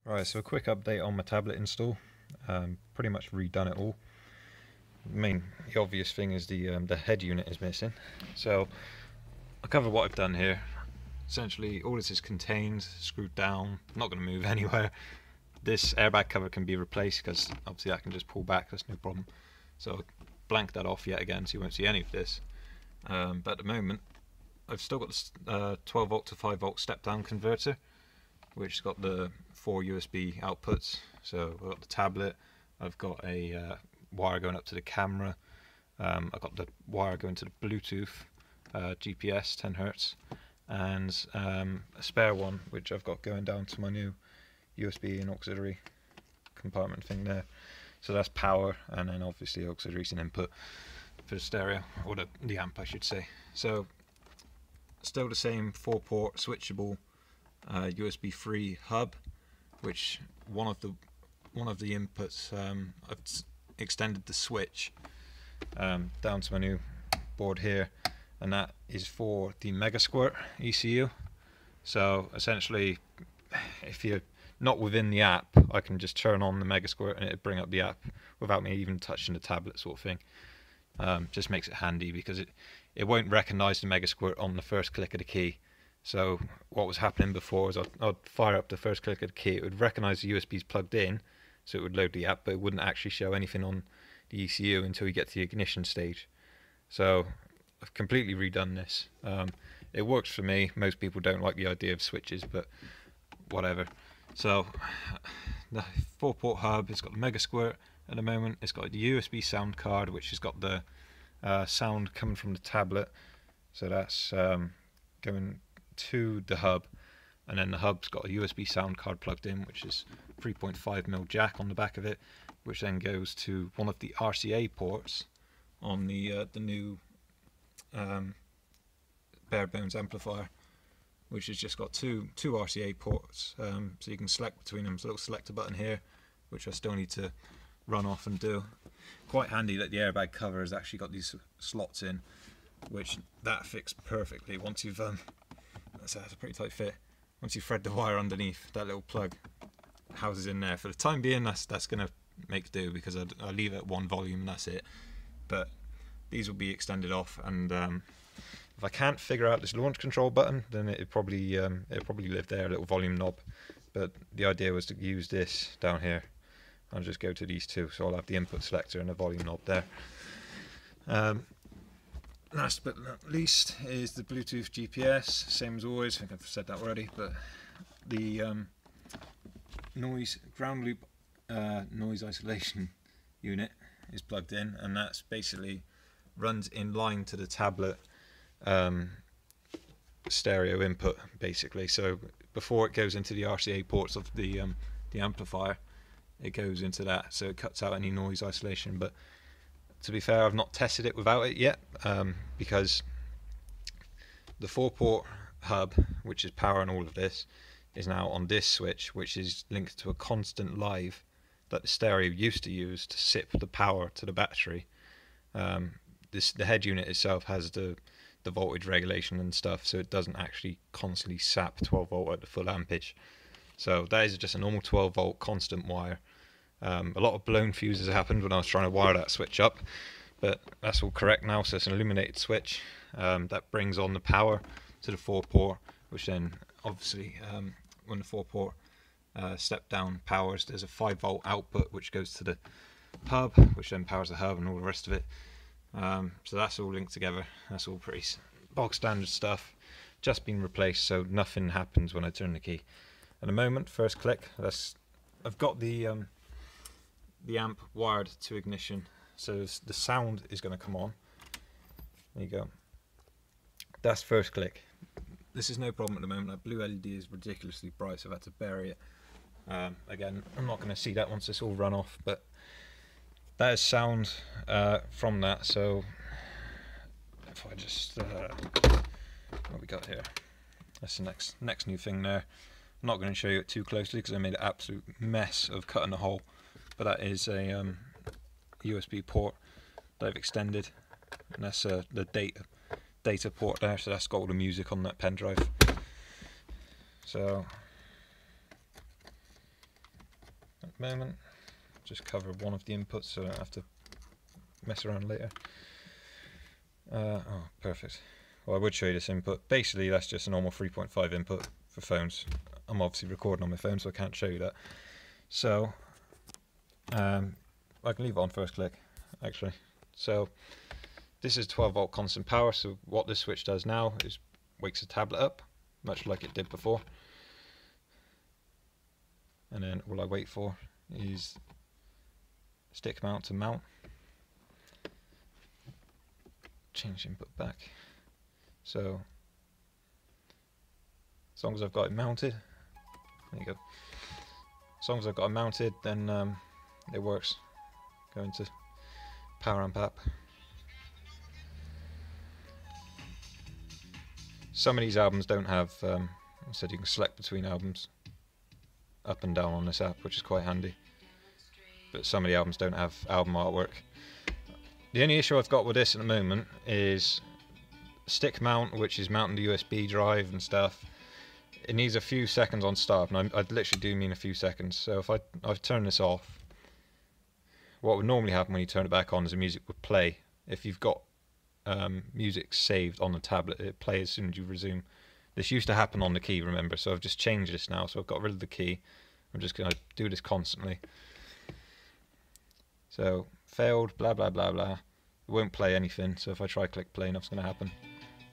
Right, so a quick update on my tablet install. Pretty much redone it all. The obvious thing is the head unit is missing. So I'll cover what I've done here. Essentially, all this is contained, screwed down, not going to move anywhere. This airbag cover can be replaced because obviously I can just pull back, that's no problem. So blank that off yet again so you won't see any of this. But at the moment, I've still got this 12 volt to 5 volt step down converter, which has got the 4 USB outputs. So I've got the tablet, I've got a wire going up to the camera, I've got the wire going to the Bluetooth, GPS 10 Hz, and a spare one which I've got going down to my new USB and auxiliary compartment thing there. So that's power, and then obviously auxiliaries and input for the stereo, or the amp I should say. So still the same 4-port switchable USB 3 hub, which one of the inputs I've extended the switch down to my new board here, and that is for the megasquirt ECU. So essentially, if you're not within the app, I can just turn on the megasquirt and it'll bring up the app without me even touching the tablet, sort of thing. Just makes it handy because it won't recognise the megasquirt on the first click of the key. So what was happening before is I'd fire up the first click of the key, it would recognise the USB's plugged in, so it would load the app, but it wouldn't actually show anything on the ECU until you get to the ignition stage. So I've completely redone this. It works for me. Most people don't like the idea of switches, but whatever. So the 4-port hub, it's got the megasquirt at the moment, it's got the USB sound card, which has got the sound coming from the tablet, so that's going to the hub, and then the hub's got a USB sound card plugged in, which is 3.5mm jack on the back of it, which then goes to one of the RCA ports on the new bare bones amplifier, which has just got two RCA ports, so you can select between them. There's a little selector button here, which I still need to run off and do. Quite handy that the airbag cover has actually got these slots in, which that fits perfectly. Once you've that's a pretty tight fit. Once you thread the wire underneath, that little plug houses in there. For the time being, that's going to make do, because I leave it at 1 volume and that's it. But these will be extended off, and if I can't figure out this launch control button, then it'll probably live there, a little volume knob. But the idea was to use this down here. I'll just go to these two, so I'll have the input selector and the volume knob there. Last but not least is the Bluetooth GPS, same as always. I think I've said that already, but the ground loop noise isolation unit is plugged in, and that's basically runs in line to the tablet stereo input, basically. So before it goes into the RCA ports of the amplifier, it goes into that, so it cuts out any noise isolation. But to be fair, I've not tested it without it yet, because the 4-port hub, which is powering all of this, is now on this switch, which is linked to a constant live that the stereo used to use to sip the power to the battery. The head unit itself has the voltage regulation and stuff, so it doesn't actually constantly sap 12 volt at the full ampage. So that is just a normal 12 volt constant wire. A lot of blown fuses happened when I was trying to wire that switch up, but that's all correct now. So it's an illuminated switch that brings on the power to the 4-port, which then obviously when the 4-port step down powers, there's a 5 volt output which goes to the hub, which then powers the hub and all the rest of it. So that's all linked together. That's all pretty bog standard stuff, just been replaced, so nothing happens when I turn the key. At the moment, first click, I've got the amp wired to ignition, so the sound is going to come on. There you go. That's first click. This is no problem at the moment. That blue LED is ridiculously bright, so I've had to bury it. Again, I'm not going to see that once it's all run off, but that is sound from that. So if I just what we got here, that's the next new thing there. I'm not going to show you it too closely because I made an absolute mess of cutting the hole, but that is a USB port that I've extended, and that's the data port there, so that's got all the music on that pen drive. So the moment. Just cover one of the inputs so I don't have to mess around later. Oh, perfect. Well, I would show you this input. Basically, that's just a normal 3.5 input for phones. I'm obviously recording on my phone, so I can't show you that. So, I can leave it on first click, actually. So, this is 12 volt constant power, so what this switch does now is wakes the tablet up, much like it did before. And then all I wait for is stick mount to mount. Change input back. So, as long as I've got it mounted, there you go. As long as I've got it mounted, then it works. Go into power amp app. Some of these albums don't have, I said you can select between albums up and down on this app, which is quite handy. But some of the albums don't have album artwork. The only issue I've got with this at the moment is stick mount, which is mounting the USB drive and stuff. It needs a few seconds on start, and I literally do mean a few seconds. So if I turn this off, what would normally happen when you turn it back on is the music would play. If you've got music saved on the tablet, it plays as soon as you resume. This used to happen on the key, remember, so I've just changed this now, so I've got rid of the key. I'm just going to do this constantly. So, failed, blah blah blah blah. It won't play anything, so if I try click play, nothing's going to happen.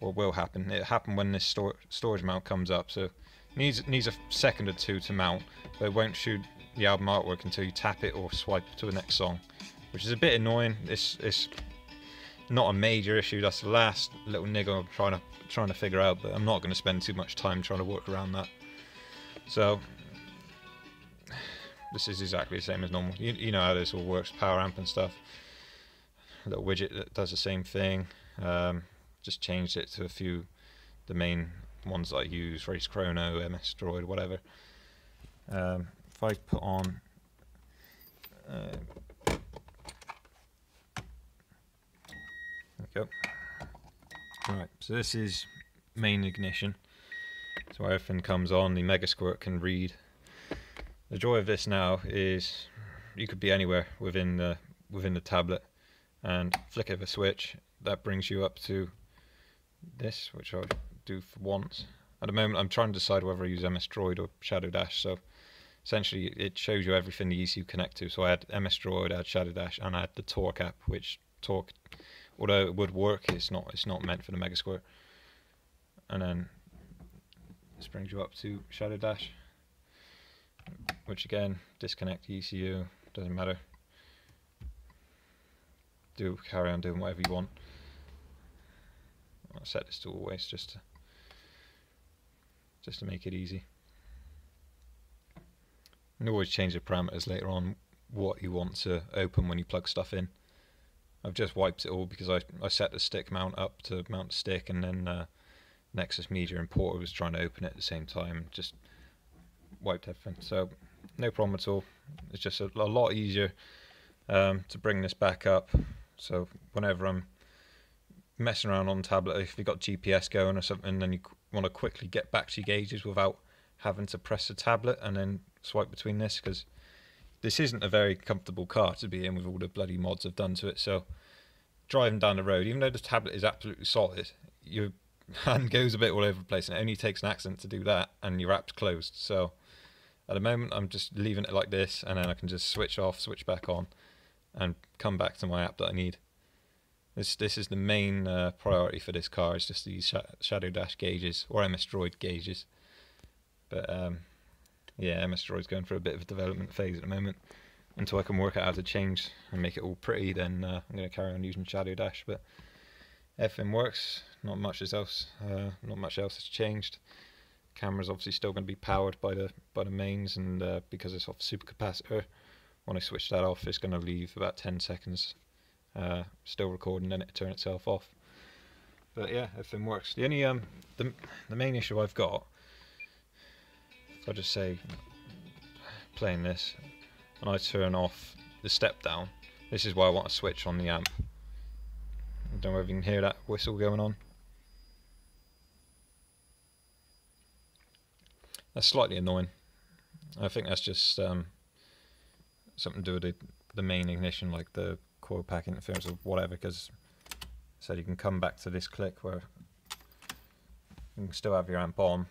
Or will happen. It'll happen when this storage mount comes up, so it needs a second or two to mount, but it won't shoot the album artwork until you tap it or swipe to the next song, which is a bit annoying. It's not a major issue, that's the last little niggle I'm trying to figure out, but I'm not going to spend too much time trying to work around that. So this is exactly the same as normal. You know how this all works, power amp and stuff. A little widget that does the same thing. Just changed it to a few, the main ones that I use, Race Chrono, MS Droid, whatever. If I put on there we go. Right, so this is main ignition. So everything comes on, the megasquirt can read. The joy of this now is you could be anywhere within the tablet and flick of a switch, that brings you up to this, which I'll do for once. At the moment I'm trying to decide whether I use MS Droid or Shadow Dash, so essentially it shows you everything the ECU connect to. So I had MS Droid, I had Shadow Dash, and I had the torque app, which torque, although it would work, it's not meant for the megasquirt. And then this brings you up to Shadow Dash, which again, disconnect the ECU, doesn't matter. Carry on doing whatever you want. I'll set this to always just to make it easy. And always change the parameters later on what you want to open when you plug stuff in. I've just wiped it all because I set the stick mount up to mount the stick, and then Nexus Media Importer was trying to open it at the same time, just wiped everything. So no problem at all. It's just a lot easier to bring this back up. So whenever I'm messing around on the tablet, if you've got GPS going or something, then you want to quickly get back to your gauges without having to press the tablet and then swipe between this, because this isn't a very comfortable car to be in with all the bloody mods I've done to it. So driving down the road, even though the tablet is absolutely solid, your hand goes a bit all over the place, and it only takes an accident to do that and your app's closed. So at the moment I'm just leaving it like this, and then I can just switch off, switch back on, and come back to my app that I need. This is the main priority for this car, is just these Shadow Dash gauges, or MS Droid gauges. But yeah, MS Droid's going through a bit of a development phase at the moment. Until I can work out how to change and make it all pretty, then I'm going to carry on using Shadow Dash. But everything works, not much else has changed. Camera's obviously still going to be powered by the mains, and because it's off supercapacitor, when I switch that off, it's going to leave about 10 seconds still recording, then it turn itself off. But yeah, everything works. The only the main issue I've got, if I just say playing this and I turn off the step down, this is why I want to switch on the amp. I don't know if you can hear that whistle going on. That's slightly annoying. I think that's just something to do with the main ignition, like the coil pack interference or whatever, because so you can come back to this click where you can still have your amp on.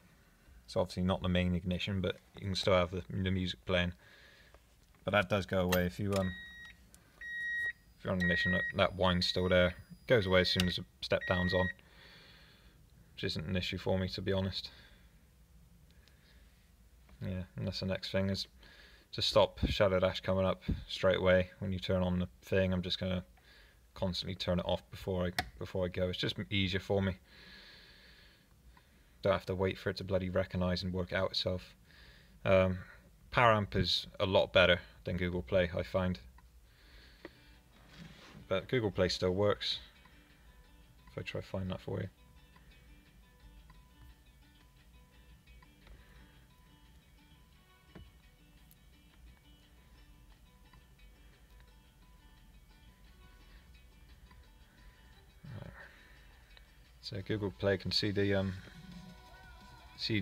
It's obviously not the main ignition, but you can still have the music playing. But that does go away if you're on ignition. That wine's still there. It goes away as soon as the step down's on, which isn't an issue for me, to be honest. Yeah, and that's the next thing, is to stop shadow dash coming up straight away when you turn on the thing. I'm just gonna constantly turn it off before I go. It's just easier for me. Don't have to wait for it to bloody recognise and work it out itself. Power amp is a lot better than Google Play, I find. But Google Play still works. If I try to find that for you. So Google Play can see the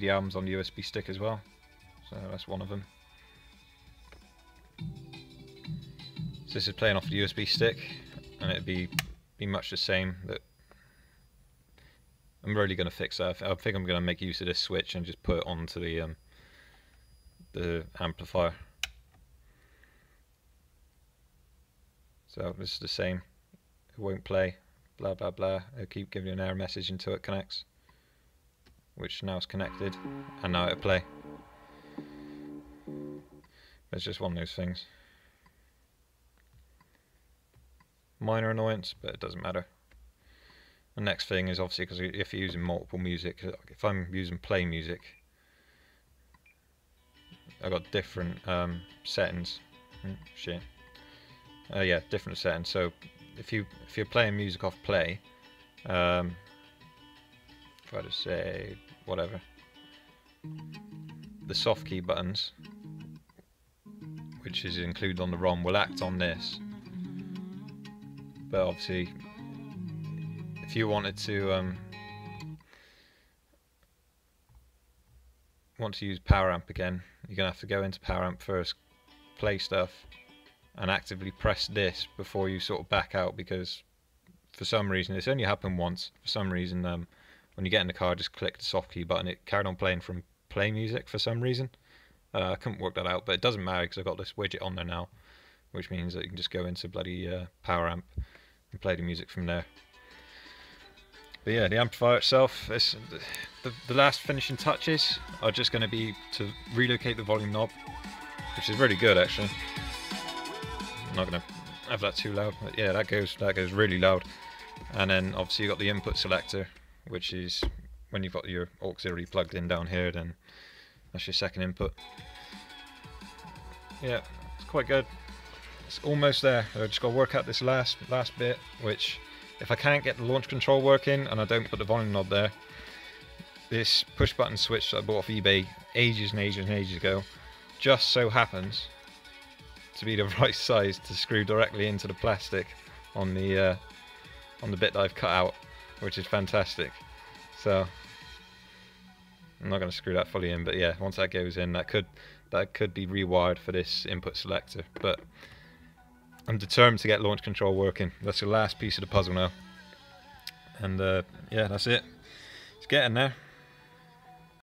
albums on the USB stick as well. So that's one of them. So this is playing off the USB stick, and it'd be much the same. That I'm really going to fix that. I think I'm going to make use of this switch and just put it onto the amplifier. So this is the same. It won't play. Blah blah blah. It'll keep giving you an error message until it connects, which now is connected, and now it'll play. It's just one of those things. Minor annoyance, but it doesn't matter. The next thing is obviously, because if you're using multiple music, if I'm using play music, I've got different settings. Yeah, different settings. So if you're playing music off play, try to say whatever, the soft key buttons, which is included on the ROM, will act on this. But obviously, if you wanted to want to use Power Amp again, you're gonna have to go into Power Amp first, play stuff, and actively press this before you sort of back out, because for some reason, it's only happened once. For some reason, when you get in the car, just click the soft key button. It carried on playing from play music for some reason. I couldn't work that out, but it doesn't matter because I've got this widget on there now, which means that you can just go into bloody Power Amp and play the music from there. But yeah, the amplifier itself, the last finishing touches are just going to be to relocate the volume knob, which is really good actually. I'm not going to have that too loud, but yeah, that goes really loud. And then obviously you've got the input selector, which is when you've got your auxiliary plugged in down here, then that's your second input. Yeah, it's quite good. It's almost there. I've just got to work out this last bit, which, if I can't get the launch control working and I don't put the volume knob there, this push button switch that I bought off eBay ages and ages and ages ago just so happens to be the right size to screw directly into the plastic on the bit that I've cut out, which is fantastic. So I'm not going to screw that fully in, but yeah, once that goes in, that could be rewired for this input selector. But I'm determined to get launch control working. That's the last piece of the puzzle now, and yeah, that's it. It's getting there.